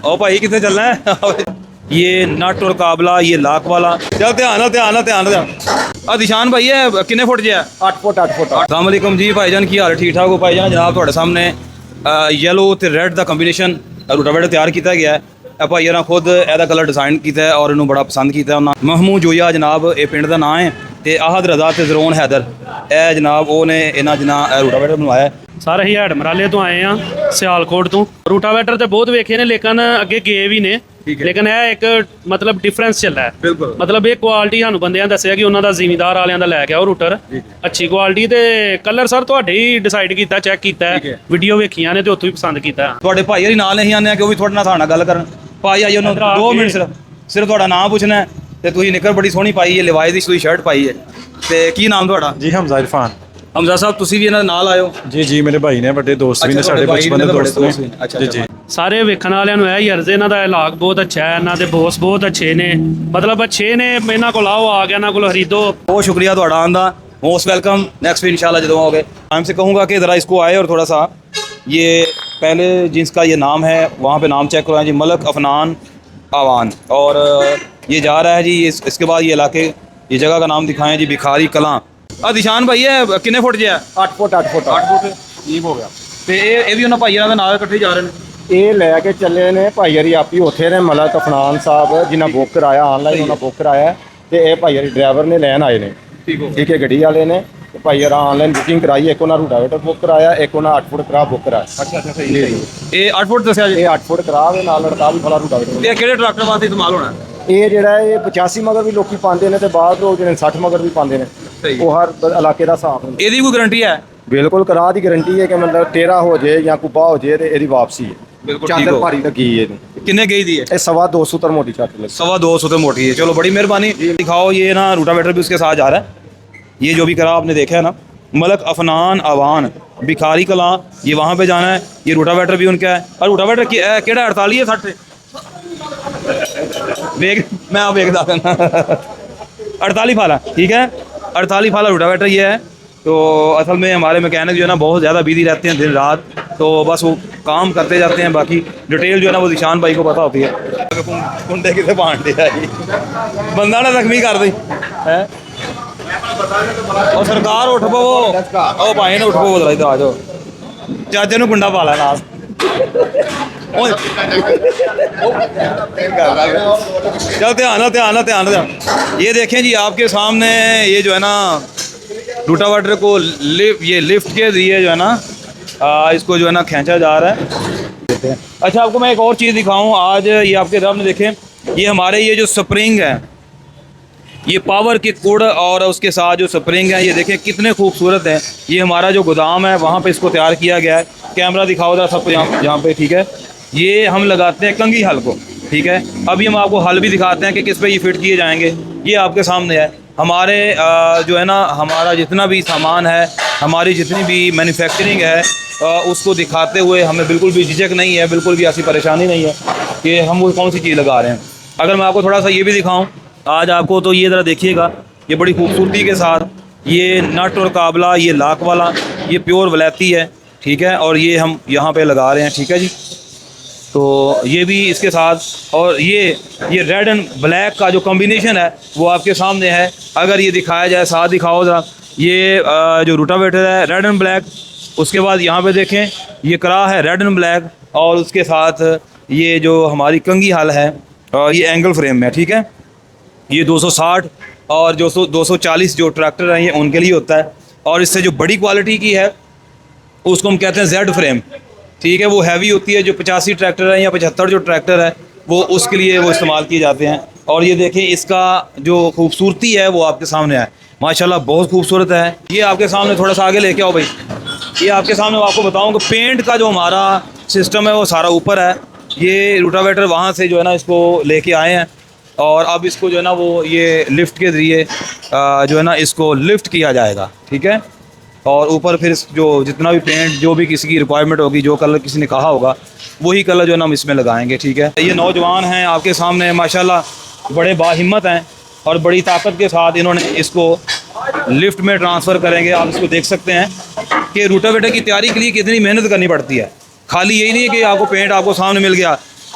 ओ भाई कितने चलना है ये नट और काबला, ये लाख वाला। चल ध्यान दिशान भाई है किन्ने फुट जे 8 फुट 8 फुट। अस्सलाम वालेकुम जी भाईजान, की हाल ठीक ठाक हो भाईजान? जनाब ਤੁਹਾਡੇ ਸਾਹਮਣੇ येलो ਤੇ ਰੈੱਡ ਦਾ ਕੰਬੀਨੇਸ਼ਨ ਰੂਟਾਵੇਟਰ ਤਿਆਰ ਕੀਤਾ ਗਿਆ ਹੈ। ਭਾਈ ਹੋਰਾਂ ਖੁਦ ਇਹਦਾ ਕਲਰ ਡਿਜ਼ਾਈਨ ਕੀਤਾ ਹੈ ਔਰ ਇਹਨੂੰ ਬੜਾ ਪਸੰਦ ਕੀਤਾ ਉਹਨਾਂ। ਮਹਮੂਦ ਜੋਇਆ ਜਨਾਬ ਇਹ ਪਿੰਡ ਦਾ ਨਾਂ ਹੈ ਤੇ ਆਹਦ ਰਜ਼ਾ ਤੇ ਜ਼ਰੋਨ ਹੈਦਰ ਇਹ ਜਨਾਬ ਉਹਨੇ ਇਹਨਾਂ ਜਿਨ੍ਹਾਂ ਰੂਟਾਵੇਟਰ ਬਣਵਾਇਆ। ਸਰ ਅਸੀਂ ਹੈਡ ਮਰਾਲੇ ਤੋਂ ਆਏ ਆ, ਸਿਆਲਕੋਟ ਤੋਂ। ਰੂਟਾਵੇਟਰ ਤੇ ਬਹੁਤ ਵੇਖੇ ਨੇ ਲੇਕਿਨ ਅੱਗੇ ਗਏ ਵੀ ਨੇ, ਲੇਕਿਨ ਇਹ ਇੱਕ ਮਤਲਬ ਡਿਫਰੈਂਸ ਚੱਲਾ ਹੈ। ਬਿਲਕੁਲ ਮਤਲਬ ਇਹ ਕੁਆਲਿਟੀ ਸਾਨੂੰ ਬੰਦਿਆਂ ਦੱਸਿਆ ਕਿ ਉਹਨਾਂ ਦਾ ਜ਼ਿਮੀਂਦਾਰ ਵਾਲਿਆਂ ਦਾ ਲੈ ਕੇ ਆਓ ਰੂਟਰ, ਅੱਛੀ ਕੁਆਲਿਟੀ ਤੇ ਕਲਰ ਸਰ ਤੁਹਾਡੇ ਹੀ ਡਿਸਾਈਡ ਕੀਤਾ, ਚੈੱਕ ਕੀਤਾ, ਵੀਡੀਓ ਵੇਖੀਆਂ ਨੇ ਤੇ ਉੱਥੋਂ ਹੀ ਪਸੰਦ ਕੀਤਾ। ਤੁਹਾਡੇ ਭਾਈ ਹਰੀ ਨਾਲ ਨਹੀਂ ਆਉਂਦੇ ਕਿ ਉਹ ਵੀ ਤੁਹਾਡੇ ਨਾਲ ਗੱਲ ਕਰਨ। ਭਾਈ ਆਈ ਉਹਨੂੰ 2 ਮਿੰਟ ਸਿਰਫ ਤੁਹਾਡਾ ਨਾਮ ਪੁੱਛਣਾ ਤੇ ਤੁਸੀਂ ਨਿੱਕਰ ਬੜੀ ਸੋਹਣੀ ਪਾਈ ਹੈ, ਲਿਵਾਇਸ ਦੀ ਤੁਸੀਂ ਸ਼ਰਟ ਪਾਈ ਹੈ ਤੇ ਕੀ ਨਾਮ ਤੁਹਾਡਾ? ਜੀ ਹਮਜ਼ਾ ਇਰਫਾਨ। ਹਮਜ਼ਾ ਸਾਹਿਬ ਤੁਸੀਂ ਵੀ ਇਹਨਾਂ ਦੇ ਨਾਲ ਆਇਓ? ਜੀ ਜੀ ਮੇਰੇ ਭਾਈ ਨੇ, ਵੱਡੇ ਦੋਸਤ ਵੀ ਨੇ, ਸਾਡੇ ਬਚਪਨ ਦੇ ਦੋਸਤ ਨੇ। ਅੱਛਾ ਜੀ ਜੀ ਸਾਰੇ ਵੇਖਣ ਵਾਲਿਆਂ ਨੂੰ ਇਹ ਯਰਜ਼ ਇਹਨਾਂ ਦਾ ਇਲਾਕ ਬਹੁਤ ਅੱਛਾ ਹੈ, ਇਹਨਾਂ ਦੇ ਬੋਸ ਬਹੁਤ ਅੱਛੇ ਨੇ, ਮਤਲਬ ਅੱਛੇ ਨੇ। ਇਹਨਾਂ ਕੋਲ ਆਓ, ਆ ਗਿਆ ਇਹਨਾਂ ਕੋਲ ਖਰੀਦੋ। बहुत शुक्रिया थोड़ा आंदा, मोस्ट वेलकम। नेक्स्ट भी इंशाल्लाह जब आओगे टाइम से कहूँगा कि ज़रा इसको आए और थोड़ा सा ये पहले जिसका ये नाम है वहाँ पे नाम चेक करवाएं जी, मलक अफनान आवान। और ये जा रहा है जी इसके बाद ये इलाके ये जगह का नाम दिखाएं जी, भिखारी कलां। दिशान भाई है किन्ने फुट जे 8 फुट 8 फुट 8 फुट ठीक हो गया। तो ये भी उन्होंने भाइयों के नाल इकट्ठे जा रहे हैं। ਇਹ ਲੈ ਕੇ ਚੱਲੇ ਨੇ ਭਾਈ ਹਰੀ ਆਪੀ ਉੱਥੇ ਨੇ, ਮਲਕ ਅਫਨਾਨ ਸਾਹਿਬ ਜਿਨ੍ਹਾਂ ਬੁੱਕ ਕਰਾਇਆ ਆਨਲਾਈਨ, ਉਹਨਾਂ ਬੁੱਕ ਕਰਾਇਆ ਤੇ ਇਹ ਭਾਈ ਹਰੀ ਡਰਾਈਵਰ ਨੇ ਲੈਣ ਆਏ ਨੇ। ਠੀਕ ਹੈ ਗੱਡੀ ਵਾਲੇ ਨੇ ਤੇ ਭਾਈ ਹਰਾ ਆਨਲਾਈਨ ਬੁਕਿੰਗ ਕਰਾਈ, ਇੱਕ ਉਹਨਾਂ ਰੂਟਾਵੇਟਰ ਬੁੱਕ ਕਰਾਇਆ, ਇੱਕ ਉਹਨਾਂ 8 ਫੁੱਟ ਕਰਾ ਬੁੱਕ ਕਰਾਇਆ। ਅੱਛਾ ਸਹੀ ਹੈ ਜੀ। ਇਹ 8 ਫੁੱਟ ਦੱਸਿਆ ਜੀ? ਇਹ 8 ਫੁੱਟ ਕਰਾ ਦੇ ਨਾਲ 48 ਵਾਲਾ ਰੂਟਾਵੇਟਰ। ਇਹ ਕਿਹੜੇ ਟਰੈਕਟਰ ਵਾਸਤੇ ਇਸਤੇਮਾਲ ਹੋਣਾ? ਇਹ ਜਿਹੜਾ ਇਹ 85 ਮਗਰ ਵੀ ਲੋਕੀ ਪਾਉਂਦੇ ਨੇ ਤੇ ਬਾਅਦ ਲੋਕ ਜਿਹੜੇ 60 ਮਗਰ ਵੀ ਪਾਉਂਦੇ ਨੇ। ਉਹ ਹਰ ਇਲਾਕੇ ਦਾ ਹਿਸਾਬ ਹੁੰਦਾ। ਇਹਦੀ ਕੋਈ ਗਾਰੰਟੀ ਹੈ? ਬਿਲਕੁਲ ਕਰਾ ਦੀ ਗਾਰੰਟੀ ਹੈ ਕਿ ਮਤਲਬ ਟੇਰਾ ਹੋ ਜੇ ਜਾਂ ਕੁੱਬਾ ਹੋ ਜੇ ਤੇ ਇਹਦੀ ਵਾਪਸੀ ਹੈ। ਬਿਲकुल ठीक ਚਾਦਰ हो। ਭਾਰੀ ਲੱਗੀ ਹੈ ਇਹਨੂੰ। किन्ने गई दी है? ਇਹ 250 तर मोटी चादर लगी। 250 तो मोटी है। चलो बड़ी मेहरबानी। दिखाओ ये ना रूटावेटर भी उसके साथ जा रहा है। ये जो भी करा आपने देखा है ना, मलक अफनान आवान भिखारी कलां, ये वहाँ पे जाना है। ये रूटावेटर भी उनका है। और रूटावेटर केड़ा 48 है 60 देख मैं आप एक 48 फाला ठीक है। 48 फाला रूटावेटर ये है। तो असल में हमारे मैकेनिक जो है ना बहुत ज़्यादा बिजी रहते हैं दिन रात, तो बस वो काम करते जाते हैं। बाकी डिटेल जो है ना वो दिशान भाई को पता होती है। कुंडे कितने पांडे बंदा ना जख्मी कर दी है। और सरकार उठ पवो, ओ भाई ने उठ पवो, जरा इधर आ जाओ, चाचे ने कुंडा पाला नाल। चल ध्यान। ये देखें जी आपके सामने ये जो है ना रूटावेटर को लिफ्ट के दिए जो है ना इसको जो है ना खींचा जा रहा है। अच्छा आपको मैं एक और चीज़ दिखाऊं आज। ये आपके सामने देखें, ये हमारे ये जो स्प्रिंग है, ये पावर की कुड़ और उसके साथ जो स्प्रिंग है, ये देखें कितने खूबसूरत है। ये हमारा जो गोदाम है वहाँ पे इसको तैयार किया गया है। कैमरा दिखाओ जरा सब यहाँ पे ठीक है। ये हम लगाते हैं कंघी हल को, ठीक है। अभी हम आपको हल भी दिखाते हैं कि किस पे ये फिट किए जाएंगे। ये आपके सामने है। हमारे जो है ना हमारा जितना भी सामान है, हमारी जितनी भी मैन्युफैक्चरिंग है उसको दिखाते हुए हमें बिल्कुल भी झिझक नहीं है, बिल्कुल भी ऐसी परेशानी नहीं है कि हम वो कौन सी चीज़ लगा रहे हैं। अगर मैं आपको थोड़ा सा ये भी दिखाऊं आज आपको, तो ये ज़रा देखिएगा, ये बड़ी खूबसूरती के साथ ये नट और काबला, ये लाख वाला, ये प्योर वलैती है, ठीक है। और ये हम यहाँ पे लगा रहे हैं, ठीक है जी। तो ये भी इसके साथ, और ये रेड एंड ब्लैक का जो कॉम्बिनेशन है वो आपके सामने है। अगर ये दिखाया जाए, साथ दिखाओ ज़रा, ये जो रूटावेटर है रेड एंड ब्लैक, उसके बाद यहाँ पे देखें ये करा है रेड एंड ब्लैक, और उसके साथ ये जो हमारी कंघी हल है ये एंगल फ्रेम में, ठीक है। ये 260 और जो 240 जो ट्रैक्टर हैं ये उनके लिए होता है। और इससे जो बड़ी क्वालिटी की है उसको हम कहते हैं जेड फ्रेम, ठीक है। वो हैवी होती है, जो 85 ट्रैक्टर है या 75 जो ट्रैक्टर है वो उसके लिए वो इस्तेमाल किए जाते हैं। और ये देखें इसका जो खूबसूरती है वो आपके सामने है, माशाल्लाह बहुत खूबसूरत है। ये आपके सामने थोड़ा सा आगे लेके आओ भाई। ये आपके सामने आपको बताऊँ कि पेंट का जो हमारा सिस्टम है वो सारा ऊपर है। ये रूटावेटर वहाँ से जो है ना इसको लेके आए हैं और अब इसको जो है ना वो ये लिफ्ट के ज़रिए जो है ना इसको लिफ्ट किया जाएगा, ठीक है। और ऊपर फिर जो जितना भी पेंट जो भी किसी की रिक्वायरमेंट होगी, जो कलर किसी ने कहा होगा वही कलर जो है ना हम इसमें लगाएंगे, ठीक है। ये नौजवान हैं आपके सामने माशाल्लाह, बड़े बाहिम्मत हैं और बड़ी ताकत के साथ इन्होंने इसको लिफ्ट में ट्रांसफ़र करेंगे। आप इसको देख सकते हैं कि रूटावेटर की तैयारी के लिए कितनी मेहनत करनी पड़ती है। खाली यही नहीं है कि आपको पेंट आपको सामने मिल गया,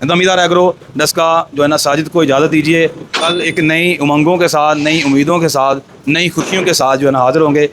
जमींदार एग्रो डस्का जो है ना साजिद को इजाज़त दीजिए। कल एक नई उमंगों के साथ, नई उम्मीदों के साथ, नई खुशियों के साथ जो है ना हाज़िर होंगे।